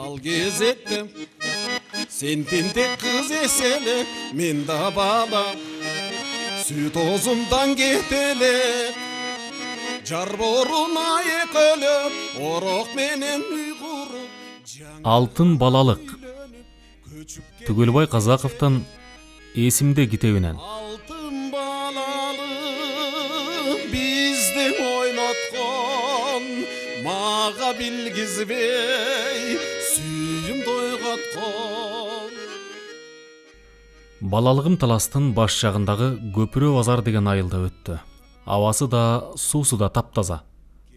Ал кезекте сен тентек кыз эселе, мен да бала сүт оозумдан кетеле. Жар боруна экөлөп, орок менен уйгуруп. Алтын балалык. Түгелбай Казаковтан Эсимде китебинен. Алтын балалык биздин ойноткон, мага билгизбей сүйүм тойготкон. Балалыгым Таластын баш жагындагы Көпүрө базар деген айылда өттү. Абасы да, суусу да таптаза.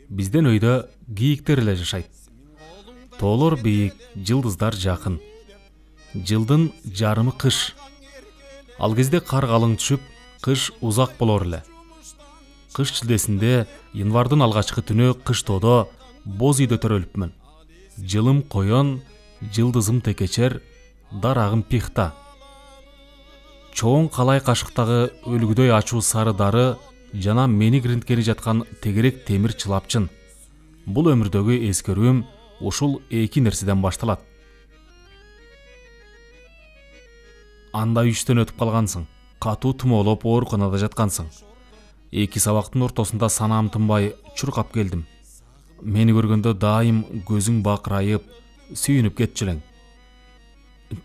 Бизден өйдө кийиктер эле жашайт. Тоолор бийик, жылдыздар жакын. Жылдын жарымы кыш. Ал кезде кар калың түшүп, кыш узак болор эле. Кыш чилдесинде январдын алгачкы түнү кыштоодо боз үйдө төрөлүпмүн. Жылым коён, жылдызым текечер, дарагым пихта. Чоң калай кашыктагы өлгүдөй ачуу сары дары жана мени киринткени жаткан тегерек темир чылапчын. Бул өмүрдөгү эскерүүм ушул эки нерседен башталат. Анда үчтөн өтүп калгансың, катуу тумоолоп ооруканада жаткансың. Эки сабактын ортосунда санаам тынбай чуркап келдим. Мени көргөндө дайым көзүң бакырайып, сүйүнүп кетчүлең.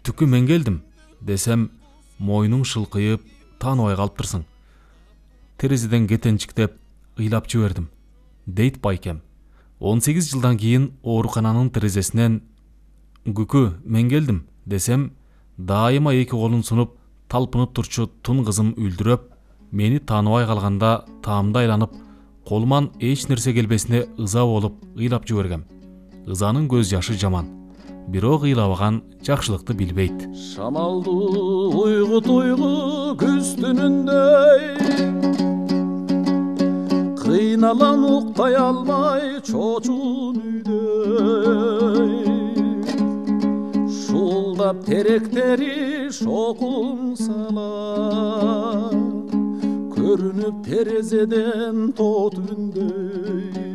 Түкү мен келдим десем, мойнуң шылкыйып, тааныбай калыптырсың. Терезеден кетенчиктеп ыйлап жибердим, дейт байкем. 18 жылдан кийин оорукананын терезесинен "Күкү, мен келдим" десем, дайыма эки колун сунуп, талпынып турчу тун кызым үлдүрөп, мени тааныбай калганда таамда айланып, колуман эч нерсе келбесине ыза болуп ыйлап жибергем. Ызанын көз жашы жаман, бирок ыйлабаган жакшылыкты билбейт. Шамалды уйгу туйгу күз түнүндөй, кыйналам уктай алмай чочун үйдөй. Шулдап теректери шокун сала, көрүнүп терезеден тот үндөй.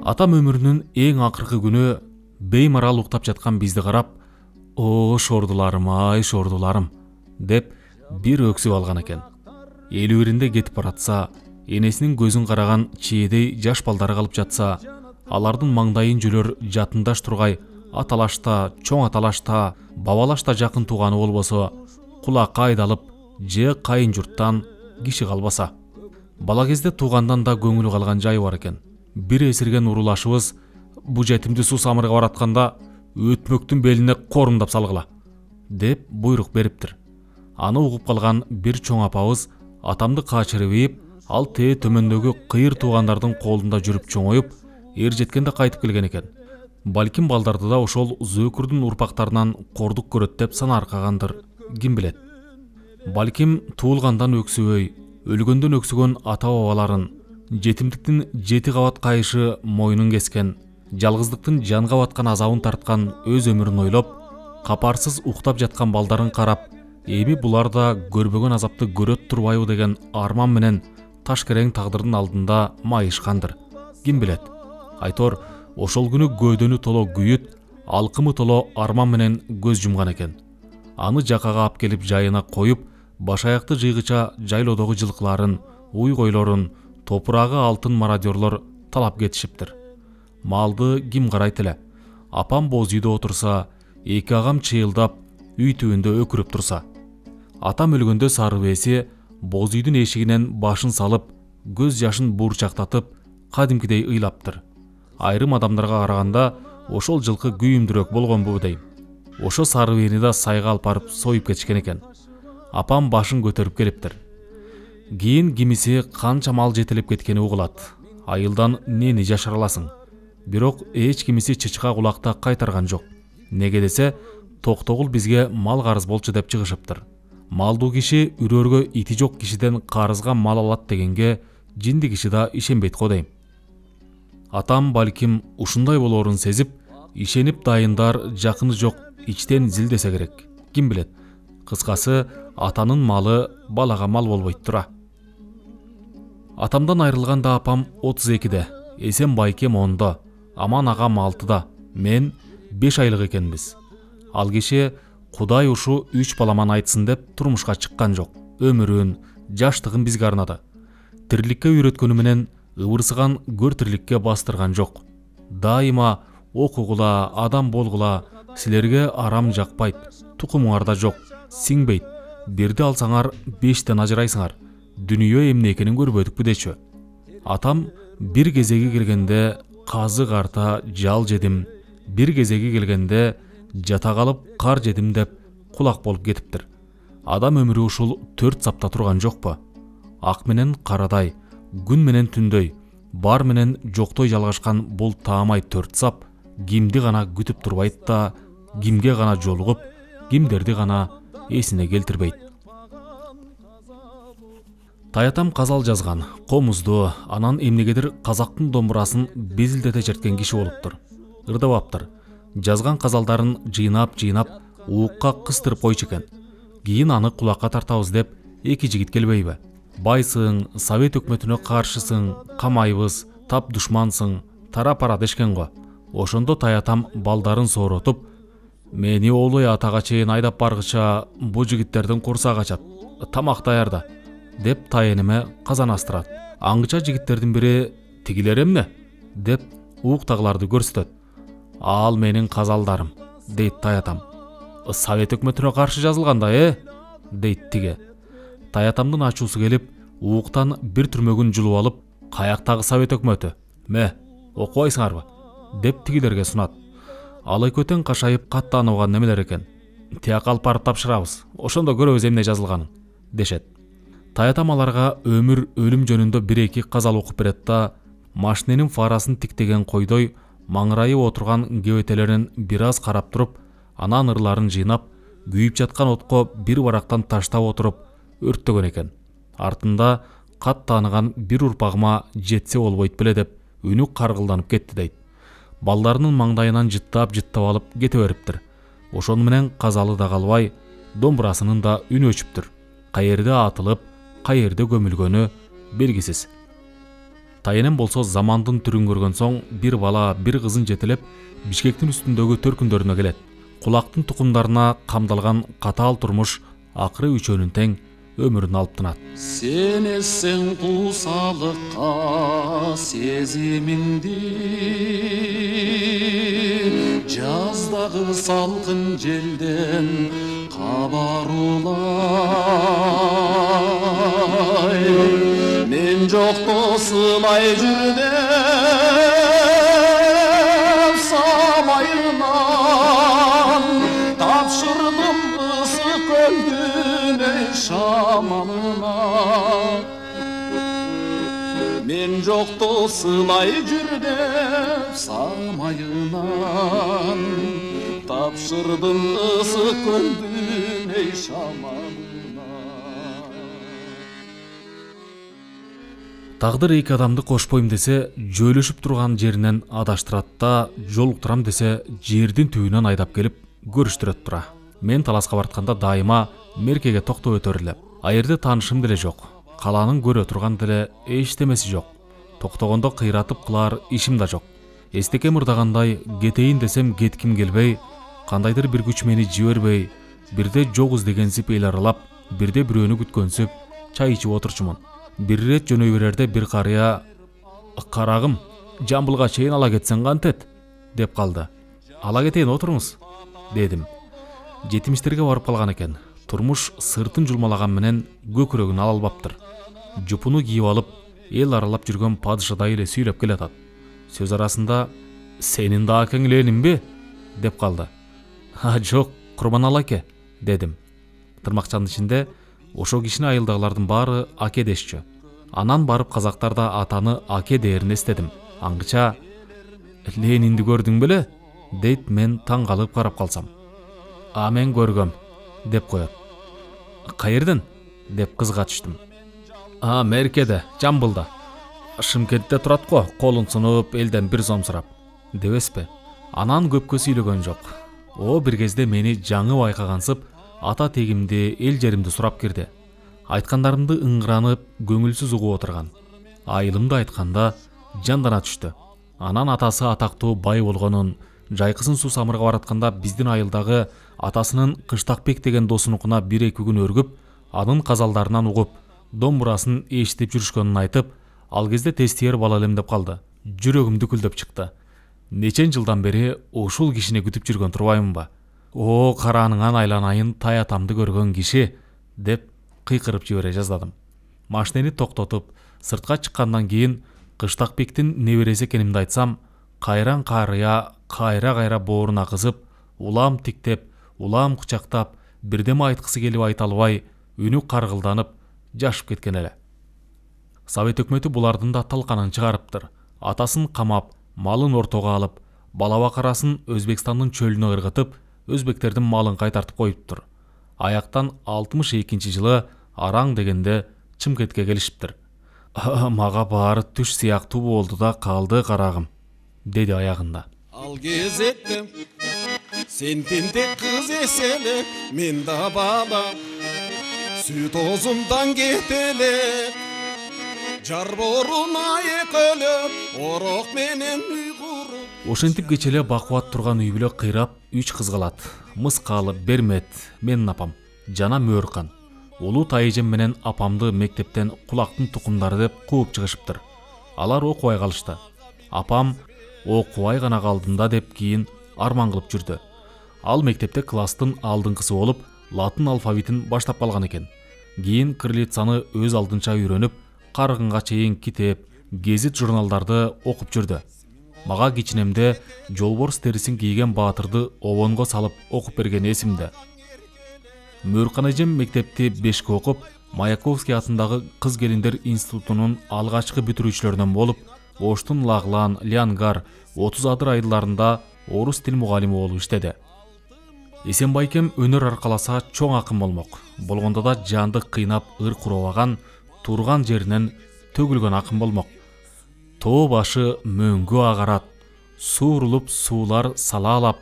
Атам өмүрүнүн эң акыркы күнү беймарал уктап жаткан бизди карап, "О, шордуларым, ай шордуларым" деп бир өксүп алган экен. 50-биринде кетип баратса, энесинин көзүн караган чиедей жаш балдары калып жатса, алардын маңдайын жүлөр жатындаш тургай аталашта, чоң аталашта, бабалашта жакын тууганы болбосо, кулакка айдалып, же кайын журттан киши калбаса. Бала кезде туугандан да көңүлү калган жайы бар экен. Бир эсирген урулашыбыз бу жетимди суу самырга баратканда өтмөктүн белине корумдап салгыла деп буйрук бериптир. Аны угуп калган бир чоң апабыз атамды качырып ийип, ал тээ төмөндөгү кыйыр туугандардын колунда жүрүп чоңоюп, эр жеткенде кайтып келген экен. Балким балдарды да ошол зөөкүрдүн урпактарынан кордук көрөт деп санаркагандыр, ким билет. Балким туулгандан өксүбөй, өлгөндөн өксүгөн ата бабаларын, жетимдиктин 7 кабат кайышы мойнун кескен, жалгыздыктын жанга баткан азабын тарткан өз өмүрүн ойлоп, капарсыз уктап жаткан балдарын карап, эми булар да көрбөгөн азапты көрөт турбайбы деген арман менен ташкерең тагдырдын алдында майышкандыр, ким билет. Айтор, ошол күнү көөдөнү толо күйүт, алкымы толо арман менен көз жумган экен. Аны жакага алып келип жайына коюп, баш аякты жыйгыча жайлоодогу жылкыларын, уй койлорун, топурагы алтын мародерлор талап кетишиптир. Малды ким карайт эле? Апам боз үйдө отурса, эки агам чыйылдап, үй түбүндө өкүрүп турса. Атам өлгөндө сары бээси боз үйдүн эшигинен башын салып, көз жашын буурчактатып, кадимкидей ыйлаптыр. Айрым адамдарга караганда ошол жылкы күйүмдүрөөк болгонбу дейм. Ошо сары бээни да сайга алып барып союп кетишкен экен. Апам башын көтөрүп келиптир. Кийин кимиси канча мал жетелеп кеткени угулат. Айылдан нени жашыраласың? Бирок эч кимиси чычка кулакта кайтарган жок. Неге десе, токтогул бизге мал карыз болчу деп чыгышыптыр. Малдуу киши үрөргө ити жок кишиден карызга мал алат дегенге жинди киши да ишенбейт го дейм. Атам балким ушундай болоорун сезип, ишенип дайындар жакыны жок ичтен зилдесе керек. Ким билет? Кыскасы, атанын малы балага мал болбойт тура. Атамдан айрылганда апам 32-де, эсен байкем 10-до. Аман агам 6-да, мен 5 айлык экенбиз. Ал кеше Кудай ушу 3 баламан айтсын деп турмушка чыккан жок. Өмүрүн, жаштыгын бизге арнады. Тирликке үйрөткөнү менен ыбырсыган көр тирликке бастырган жок. Дайыма окугула, адам болгула, силерге арам жакпайт, тукумуңарда жок, сиңбейт. Бирди алсаңар 5тен ажырайсыңар. Дүнүйө эмне экенин көрбөдүкпү дечү. Атам бир кезеги келгенде казы карта жал жедим, бир кезеги келгенде жата калып кар жедим деп кулак болуп кетиптир. Адам өмүрү ушул 4 сапта турган жокпу? Ак менен карадай, күн менен түндөй, бар менен жоктой жалгашкан бул таамай 4 сап кимди гана күтүп турбайт да, кимге гана жолугуп, кимдерди гана эсине келтирбейт. Таятам казал жазган, комузду, анан эмнегедир казактын домбурасын безилдете черткен киши болуптур. Ырдабаптыр. Жазган казалдарын жыйнап, уукка кыстырып койчу экен. Кийин аны кулакка тартабыз деп эки жигит келбейби? Байсың, Совет өкмөтүнө каршысың, камайбыз, тап душмансың, тара-пара дешкен го. Ошондо таятам балдарын сооротуп, мени олуй атага чейин айдап баргыча бу жигиттердин курсагы ачат, тамак даярда деп тайениме казан астырат. Аңгыча жигиттердин бири тигилер эмне деп ууктагыларды көрсөтөт. Ал менин казалдарым, дейт таятам. Совет өкмөтүнө каршы жазылганда, дейт тиге. Таятамдын ачуусу келип, ууктан бир түрмөгүн жулуп алып, каяктагы Совет өкмөтү? Ме, окубайсыңарбы? Деп тигилерге сунат. Ал экөөтөн кашайып каттанууга немелер экен? Тияк алып барып тапшырабыз, ошондо көрөбүз эмне жазылганын, дешет. Таятам аларга өмүр өлүм жөнүндө 1-2 казал окуп берет да, машиненин фарасын тиктеген койдой маңырайып отурган кебетелерин бир аз карап туруп, анан ырларын жыйнап, күйүп жаткан отко бир барактан таштап отуруп өрттөгөн экен. Артында кат тааныган бир урпагыма жетсе болбойт беле деп үнү каргылданып кетти дейт. Балдарынын маңдайынан жыттап алып кете бериптир. Ошону менен казалы да калбай, домбурасынын да үнү өчүптүр. Каерде атылып, каерде көмүлгөнү белгисиз. Тайенем болсо замандын түрүн көргөн соң бир бала, бир кызын жетелеп, Бишкектин үстүндөгү төркүндөрүнө келет. Кулактын тукумдарына камдалган катаал турмуш акыры үчөөнүн тең өмүрүн алып тынат. Сен эссең куусалыкка сезимиңди, жаздагы салкын желден кабар улай. Мен жокто сылай жүрдем самайынан, тапшырдым ысык көлдүн эй шамалына. Мен жокто сылай жүрдем самайынан, тапшырдым ысык көлдүн эй шамалына. Тагдыр эки адамды кошпойм десе, жөөлөшүп турган жеринен адаштырат да, жолуктурам десе, жердин түбүнөн айдап келип көрүштүрөт тура. Мен таласка бартканда дайыма меркеге токтоп өтөр элем. Аерде таанышым деле жок. Калаанын көрө турган деле эчтемеси жок. Токтогондо кыйратып кылар ишим да жок. Эстекем ырдагандай кетейин десем кетким келбей, кандайдыр бир күч мени жибербей, бирде жокуз дегенсип эл аралап, бирде бирөөнү күткөнсүп чай ичип отурчумун. Бир ирет жөнөй берерде бир карыя «Карагым, Жамбылга чейин ала кетсең кантет?» деп калды. «Ала кетейин, отуруңуз», дедим. 70-терге барып калган экен. Турмуш сыртын жулмалаган менен көкүрөгүн ала албаптыр. Жупуну кийип алып, эл аралап жүргөн падышадай эле сүйлөп келатат. Сөз арасында «Сенин да акең Ленинби?» деп калды. Жок, Курманалы аке», дедим. Тырмакчанын ичинде ошо кишини айылдагылардын баары аке дешчү. Анан барып казактарда атаны аке дээрин эстедим. Аңгыча «Ленинди көрдүң беле?» дейт, мен таң калып карап калсам. «Мен көргөм», деп коет. «Каерден?» деп кызга түштүм. «Меркеде, Жамбылда. Шымкентте турат го, колун сунуп, элден бир сом сурап», дебеспи? Анан көпкө сүйлөгөн жок. О бир кезде мени жаңы байкагансып, ата тегимди, эл жеримди сурап кирди. Айткандарымды ыңгыранып, көңүлсүз угуп отурган. Айылымды айтканда жандана түштү. Анан атасы атактуу бай болгонун, жайкысын суу самырга баратканда биздин айылдагы атасынын Кыштакбек деген досунукуна 1-2 күн өргүп, анын казалдарынан угуп, домбурасын эшитип жүрүшкөнүн айтып, ал кезде тестиер бала элем деп калды. Жүрөгүм дүкүлдөп чыкты. Нечен жылдан бери ушул кишини күтүп жүргөн турбаймынбы? О, карааныңан айланайын тай атамды көргөн киши, деп кыйкырып жибере жаздадым. Машинени токтотуп, сыртка чыккандан кийин Кыштакбектин небереси экенимди айтсам, кайран карыя кайра бооруна кызып, улам тиктеп, улам кучактап, бирдеме айткысы келип айта албай, үнү каргылданып, жашып кеткен эле. Совет өкмөтү булардын да талканын чыгарыптыр. Атасын камап, малын ортого алып, бала бакарасын Өзбекстандын чөлүнө ыргытып, өзбектердин малын кайтартып коюптур. Аяктан 62 жылы араң дегенде Чымкентке келишиптир. Мага баары түш сыяктуу болду да калды карагым, деди аягында. Ал кезекте сен тентек кыз эселе, мен да бала, сүт озумдан кетеле, жар боруна экөлөп, орок менен үй куруп. Ошентип кечеле бакубат турган үй бүлө кыйрап 3 кыз калат. Мыскалы, Бермет, менин апам, жана Мөөркан. Улуу тайыжым менен апамды мектептен кулактын тукумдары деп кууп чыгышыптыр. Алар окубай калышты. Апам окубай гана калдым-да деп кийин арман кылып жүрдү. Ал мектепте класстын алдыңкысы болуп, латын алфавитин баштап калган экен. Кийин кириллицаны өз алдынча үйрөнүп, карыгынга чейин китеп, гезит журналдарды окуп жүрдү. Мага кичинемде жолборс терисин кийген баатырды обонго салып окуп берген эсимде. Мөөркан эжем мектепти 5 окуп, Маяковский атындагы кыз келиндер институтунун алгачкы бүтүрүүчүлөрүнөн болуп, Оштун Лаглан, Лиангар, 30 адыр айылдарында орус тил мугалими болуп иштеди. Эсенбайкем өнөр аркаласа чоң акын болмок. Болгондо да жанды кыйнап ыр куробаган, турган жеринен төгүлгөн акын болмок. Тоо башы мөңгү агарат, суурулуп суулар салаалап,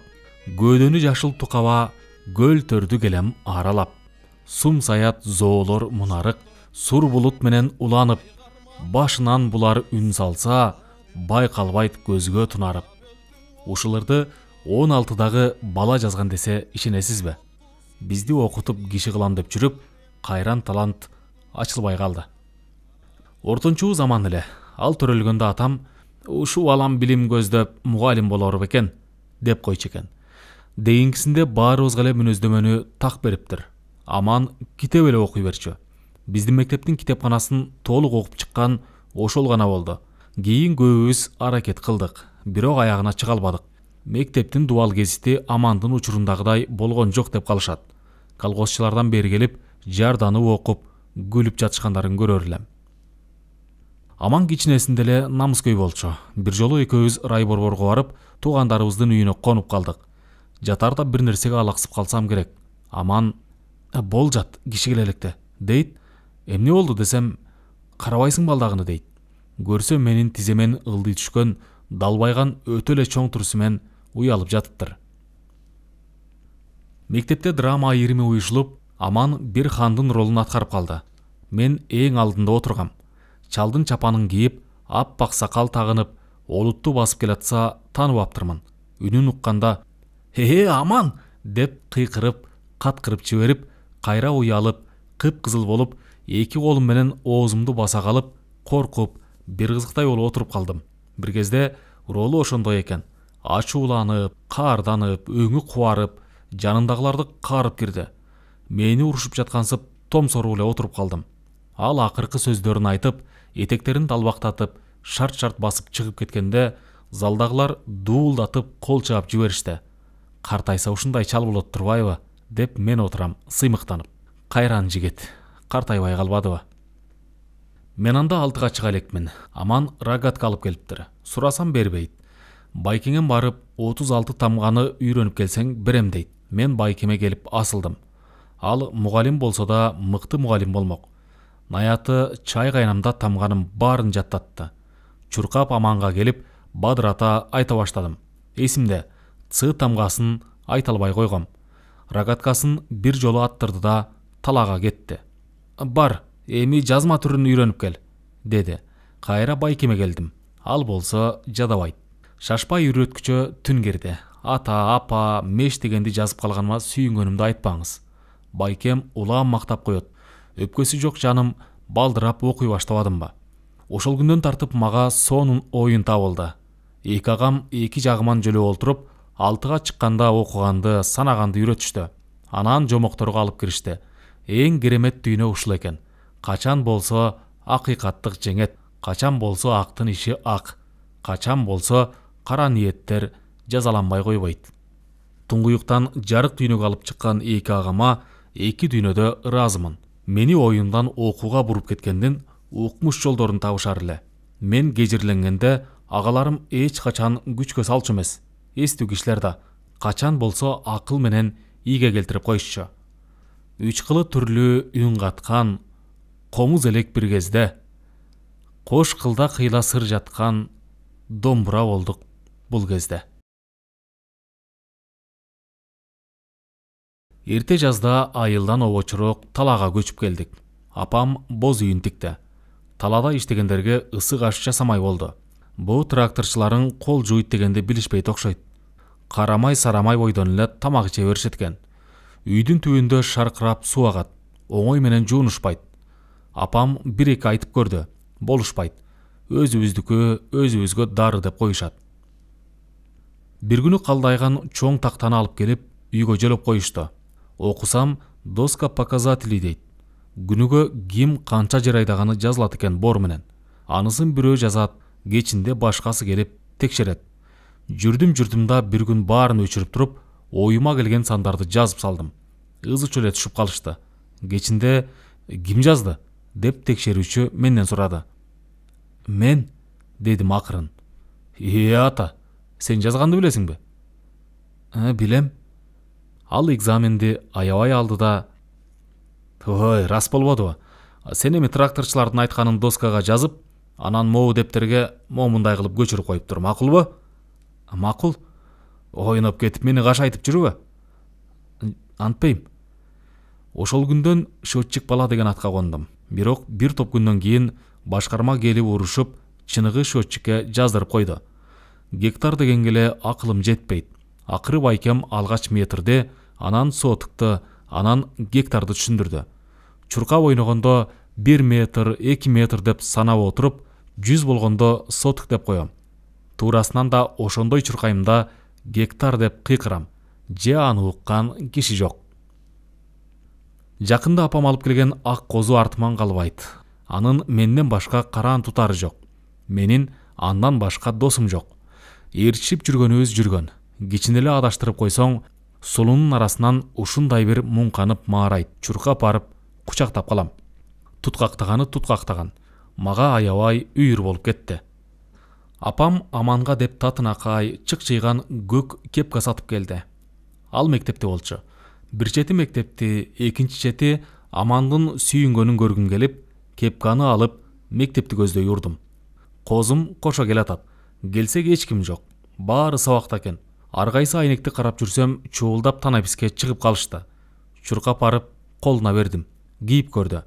көөдөнү жашыл тукаба, көл төрдү келем аралап. Сум саят зоолор мунарык, сур булут менен уланып, башынан булар үн салса, байкалбайт көзгө тунарып. Ушуларды 16-дагы бала жазган десе ишенесизби? Бизди окутуп киши кылам деп жүрүп, кайран талант ачылбай калды. Ортончу заман эле, ал төрөлгөндө атам, ушул балам билим көздөп мугалим болор бекен, деп койчу экен. Дейинкисинде баарыбызга эле мүнөздөмөнү так бериптир. Аман китеп эле окуй берчү. Биздин мектептин китепканасын толук окуп чыккан ошол гана болду. Кийин көбүбүз аракет кылдык, бирок аягына чыга албадык. Мектептин дубал гезити Амандын учурундагыдай болгон жок деп калышат. Колхозчулардан бери келип, жарданып окуп, күлүп жатышкандарын көрөр элем. Аман кичинесинде эле намыскөй болчу. Бир жолу экөөбүз райборборго барып, туугандарыбыздын үйүнө конуп калдык. Жатарда бир нерсеге алаксып калсам керек. Аман бол жат, киши келе электе, дейт. Эмне болду десем, карабайсың балдагыны дейт. Көрсө менин тиземен ылдый түшкөн, далбайган өтө эле чоң турусумен уялып жатыптыр. Мектепте драма ийрими уюшулуп, Аман бир хандын ролун аткарып калды. Мен эң алдында отургам. Чалдын чапанын кийип, аппак сакал тагынып, олутту басып келатса тааныбаптырмын. Үнүн укканда, Аман!» деп кыйкырып, каткырып жиберип, кайра уялып, кыпкызыл болуп, эки колум менен оозумду баса калып, коркуп, бир кызыктай болуп отуруп калдым. Бир кезде ролу ошондой экен. Ачууланып, каарданып, өңү кубарып, жанындагыларды каарып кирди. Мени урушуп жаткансып, томсоруп эле отуруп калдым. Ал акыркы сөздөрүн айтып, этектерин далбактатып, шарт-шарт басып чыгып кеткенде, залдагылар дуулдатып кол чаап жиберишти. Картайса ушундай чал болот турбайбы, деп мен отурам сыймыктанып. Кайран жигит, картайбай калбадыбы? Мен анда 6-га чыга элекмин. Аман рогатка алып келиптир. Сурасам бербейт. Байкеңем барып 36 тамганы үйрөнүп келсең берем дейт. Мен байкеме келип асылдым. Ал мугалим болсо да мыкты мугалим болмок. Наяты чай кайнамда тамганым баарын жаттатты. Чуркап Аманга келип, бадырата айта баштадым. Эсимде, цы тамгасын айта албай койгом. Рогаткасын бир жолу аттырды да талага кетти. Бар, эми жазма түрүн үйрөнүп кел, деди. Кайра байкеме келдим. Ал болсо жадабайт. Шашпай үйрөткүчө түн кирди. Ата, апа, меш дегенди жазып калганыма сүйүнгөнүмдү айтпаңыз. Байкем улам мактап коет. Өпкөсү жок жаным балдырап окуй баштабадым ба? Ошол күндөн тартып мага сонун оюн табылды. Эки агам эки жагыман жөлөп олтуруп, 6-га чыкканда окуганды, санаганды үйрөтүштү. Анан жомокторго алып киришти. Эң керемет дүйнө ушул экен. Качан болсо акыйкаттык жеңет, качан болсо актын иши ак, качан болсо кара ниеттер жазаланбай койбойт. Туңгуюктан жарык дүйнөгө алып чыккан эки агама эки дүйнөдө ыраазымын. Мени оюндан окууга буруп кеткендин укмуш жолдорун табышар эле. Мен кежирленгенде агаларым эч качан күчкө салчу эмес. Эстүү кишилер да качан болсо акыл менен ийге келтирип коюшчу. Үч кылы түрлүү үн каткан комуз элек бир кезде, кош кылда кыйла сыр жаткан домбура болдук бул кезде. Эрте жазда айылдан обочуроок талаага көчүп келдик. Апам боз үйүн тикти. Талада иштегендерге ысык аш жасамай болду. Бул тракторчуларын кол жуйт дегенди билишпейт окшойт. Карамай сарамай бойдон эле тамак иче беришет экен. Үйдүн түбүндө шаркырап суу агат. Оңой менен жуунушпайт. Апам бир-эки айтып көрдү. Болушпайт. Өзүбүзгө дары деп коюшат. Бир күнү калдайган чоң тактаны алып келип, үйгө жөлөп коюшту. Окусам, доска показатели дейт. Күнүгө ким канча жер айдаганы жазылат экен бор менен. Анысын бирөө жазат, кечинде башкасы келип текшерет. Жүрдүм да бир күн баарын өчүрүп туруп, оюма келген сандарды жазып салдым. Ызычу эле түшүп калышты. Кечинде ким жазды деп текшерүүчү менден сурады. Мен, дедим акырын. Ата, сен жазганды билесиңби? Билем. Ал экзаменди аябай алды да, ой, рас болбодубу? Сен эми тракторчулардын айтканын доскага жазып, анан могу дептерге момундай кылып көчүрүп коюп тур, макулбу? Макул. Ойноп кетип мени каш айтып жүрүбү? Антпейм. Ошол күндөн счетчик бала деген атка кондум. Бирок бир топ күндөн кийин башкарма келип урушуп, чыныгы счетчикке жаздырып койду. Гектар дегенге эле акылым жетпейт. Акыры байкем алгач метрде, анан сотыкты, анан гектарды түшүндүрдү. Чуркап ойногондо 1 метр, 2 метр деп санап отуруп, 100 болгондо сотык деп коем. Туурасынан да ошондой чуркайм да гектар деп кыйкырам. Же аны уккан киши жок. Жакында апам алып келген ак козу артыман калбайт. Анын менден башка караан тутары жок. Менин андан башка досум жок. Ээрчишип жүргөнүбүз жүргөн. Кичине эле адаштырып койсоң, сулунун арасынан ушундай бир муңканып маарайт. Чуркап барып кучактап калам. Туткактаган. Мага аябай үйүр болуп кетти. Апам аманга деп татынакай, чыкчыйган көк кепка сатып келди. Ал мектепте болчу. Бир чети мектепти, экинчи чети амандын сүйүнгөнүн көргүм келип, кепканы алып мектепти көздөй урдум. Козум кошо келатат. Келсек эч ким жок. Баары сабакта экен. Ар кайсы айнекти карап жүрсөм, чуулдап танаписке чыгып калышты. Чуркап барып колуна бердим. Кийип көрдү.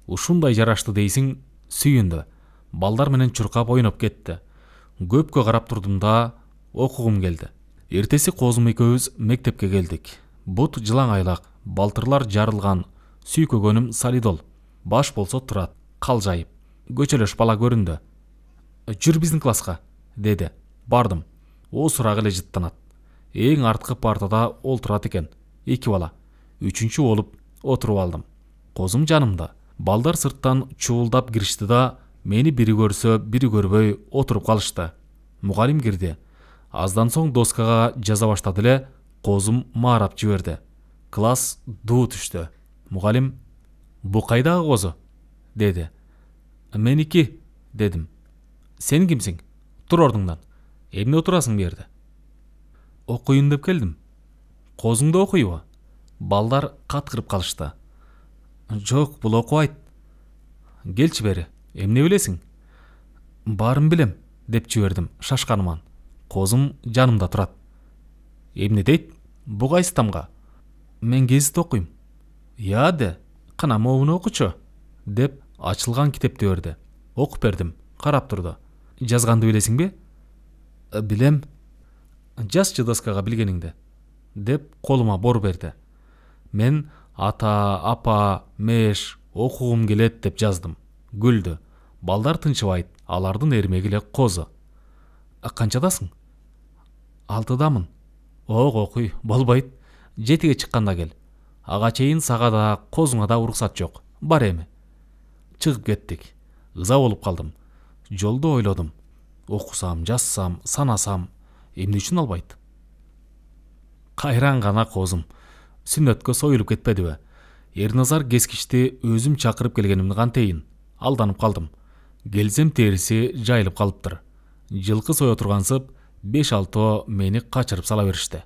Ушундай жарашты дейсиң, сүйүндү. Балдар менен чуркап ойноп кетти. Көпкө карап турдум да окугум келди. Эртеси козум экөөбүз мектепке келдик. Бут жылаң айлак, балтырлар жарылган, сүйкөгөнүм солидол. Баш болсо турат, калжайып. Көчөлөш бала көрүндү. Жүр биздин класска, деди. Бардым. Осурак эле жыттанат. Эң арткы партада олтурат экен. 2 бала. 3-чү болуп отуруп алдым. Козум жанымда. Балдар сырттан чуулдап киришти да, мени бири көрсө, бири көрбөй отуруп калышты. Мугалим кирди. Аздан соң доскага жаза баштады эле, козум маарап жиберди. Класс дуу түштү. Мугалим: "Бу кайдагы козу?" деди. "Меники", дедим. "Сен кимсиң? Тур ордуңдан. Эмне отурасың бу жерде?" "Окуйун деп келдим." "Козуңду окуйбу?" Балдар каткырып калышты. "Жок, бул окубайт." "Келчи бери. Эмне билесиң?" "Баарын билем", деп жибердим шашканыман. Козум жанымда турат. "Эмне дейт? Бу кайсы тамга?" "Мен гезит окуйм." "Я де, кана могуну окучу", деп ачылган китепти берди. Окуп бердим, карап турду. "Жазганды билесиңби?" Билем. Жазчы доскага билгениңди, деп колума бор берди. Мен ата, апа, меш, окугум келет деп жаздым. Күлдү. Балдар тынчыбайт, алардын эрмеги эле козу. Канчадасың? 6-дамын. Ок, окуй, болбойт. 7-ге чыкканда кел. Ага чейин сага да, козуңа да уруксат жок. Бар эми. Чыгып кеттик. Ыза болуп калдым. Жолдо ойлодум. Окусам, жазсам, санасам, эмне үчүн албайт? Кайран гана козум. Сүннөткө союлуп кетпедиби? Эрназар кескичти өзүм чакырып келгенимди кантейин? Алданып калдым. Келсем териси жайылып калыптыр. Жылкы сое тургансып, 5-6 мени качырып сала беришти.